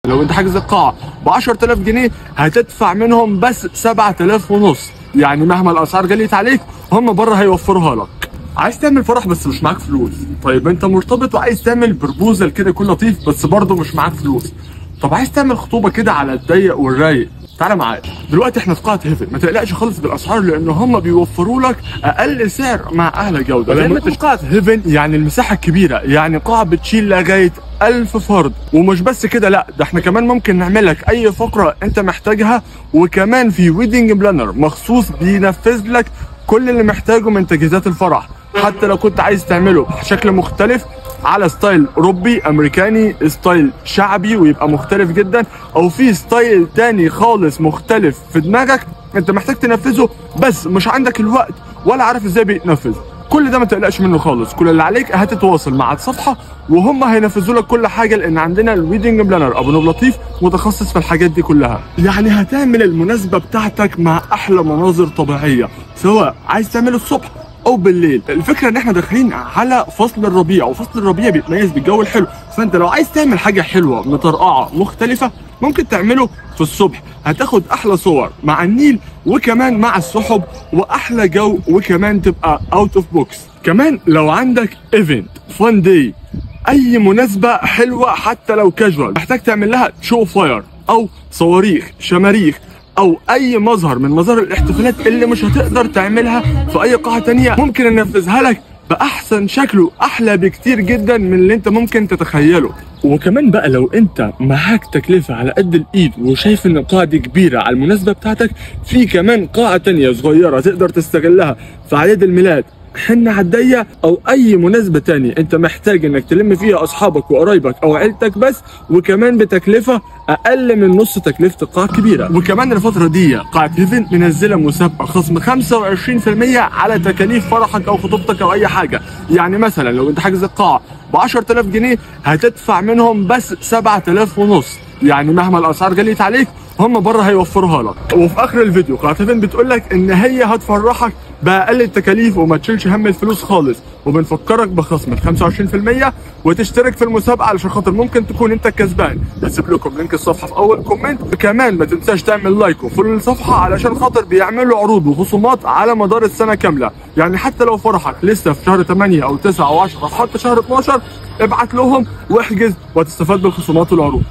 لو انت حاجز القاعه ب 10000 جنيه هتدفع منهم بس 7000 ونص. يعني مهما الاسعار غليت عليك هم بره هيوفروها لك. عايز تعمل فرح بس مش معاك فلوس، طيب انت مرتبط وعايز تعمل بروبوزل كده يكون لطيف بس برضه مش معاك فلوس، طب عايز تعمل خطوبه كده على الضيق والرايق، تعالى معايا. دلوقتي احنا في قاعه هيفن، ما تقلقش خالص بالاسعار لان هم بيوفروا لك اقل سعر مع اعلى جوده. لما تقول قاعه هيفن يعني المساحه الكبيره، يعني قاعه بتشيل لغايه 1000 فرد. ومش بس كده، لا ده احنا كمان ممكن نعمل لك اي فقره انت محتاجها، وكمان في ويدنج بلانر مخصوص بينفذ لك كل اللي محتاجه من تجهيزات الفرح. حتى لو كنت عايز تعمله بشكل مختلف على ستايل اوروبي امريكاني، ستايل شعبي ويبقى مختلف جدا، او في ستايل تاني خالص مختلف في دماغك انت محتاج تنفذه بس مش عندك الوقت ولا عارف ازاي بيتنفذ، كل ده ما تقلقش منه خالص. كل اللي عليك هتتواصل مع الصفحه وهم هينفذوا لك كل حاجه، لان عندنا الويدنج بلانر ابو نور لطيف متخصص في الحاجات دي كلها. يعني هتعمل المناسبه بتاعتك مع احلى مناظر طبيعيه، سواء عايز تعمله الصبح او بالليل. الفكره ان احنا داخلين على فصل الربيع، وفصل الربيع بيتميز بالجو الحلو، فانت لو عايز تعمل حاجه حلوه مطرقعه مختلفه ممكن تعمله في الصبح، هتاخد احلى صور مع النيل وكمان مع السحب واحلى جو، وكمان تبقى اوت اوف بوكس. كمان لو عندك ايفنت فان داي، اي مناسبه حلوه حتى لو كاجوال محتاج تعمل لها شو فاير او صواريخ شماريخ او اي مظهر من مظاهر الاحتفالات اللي مش هتقدر تعملها في اي قاعه تانية، ممكن ننفذها لك باحسن شكل واحلى بكتير جدا من اللي انت ممكن تتخيله. وكمان بقى لو انت معاك تكلفه على قد الايد وشايف ان القاعه دي كبيره على المناسبه بتاعتك، في كمان قاعه تانية صغيره تقدر تستغلها في اعياد الميلاد، حنة على الضيق، او اي مناسبه تانية انت محتاج انك تلم فيها اصحابك وقرايبك او عيلتك بس، وكمان بتكلفه اقل من نص تكلفه القاعه الكبيره. وكمان الفتره دي قاعه هيفن منزله مسابقه خصم 25% على تكاليف فرحك او خطوبتك او اي حاجه. يعني مثلا لو انت حاجز القاعه ب 10000 جنيه هتدفع منهم بس 7000 ونص. يعني مهما الاسعار غليت عليك هم بره هيوفروها لك. وفي اخر الفيديو قاعه هيفن بتقول لك ان هي هتفرحك باقل التكاليف وما تشيلش هم الفلوس خالص، وبنفكرك بخصم 25% وتشترك في المسابقه علشان خاطر ممكن تكون انت الكسبان. هسيب لكم لينك الصفحه في اول كومنت، وكمان ما تنساش تعمل لايك وفولو الصفحه علشان خاطر بيعملوا عروض وخصومات على مدار السنه كامله. يعني حتى لو فرحك لسه في شهر 8 او 9 او 10 او حتى شهر 12 ابعت لهم واحجز وهتستفاد بالخصومات والعروض.